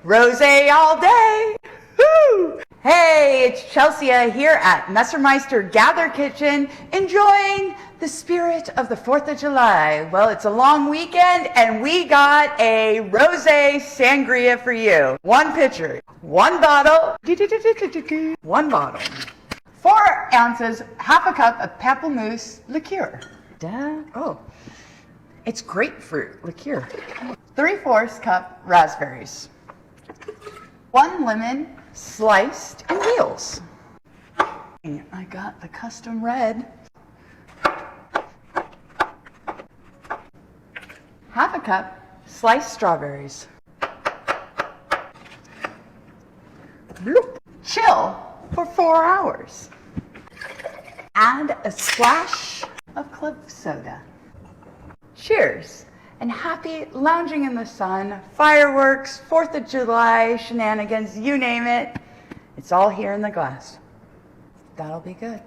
Rosé all day. Woo! Hey, it's Chelsea here at Messermeister Gather Kitchen, enjoying the spirit of the 4th of July. Well, it's a long weekend, and we got a rosé sangria for you. 1 pitcher, 1 bottle, 1 bottle. 4 ounces, half a cup of Pamplemousse liqueur. Oh, it's grapefruit liqueur. 3/4 cup raspberries. 1 lemon sliced in wheels. And I got the custom red. Half a cup sliced strawberries. Bloop. Chill for 4 hours. Add a splash of club soda. Cheers, and happy lounging in the sun, fireworks, 4th of July shenanigans, you name it. It's all here in the glass. That'll be good.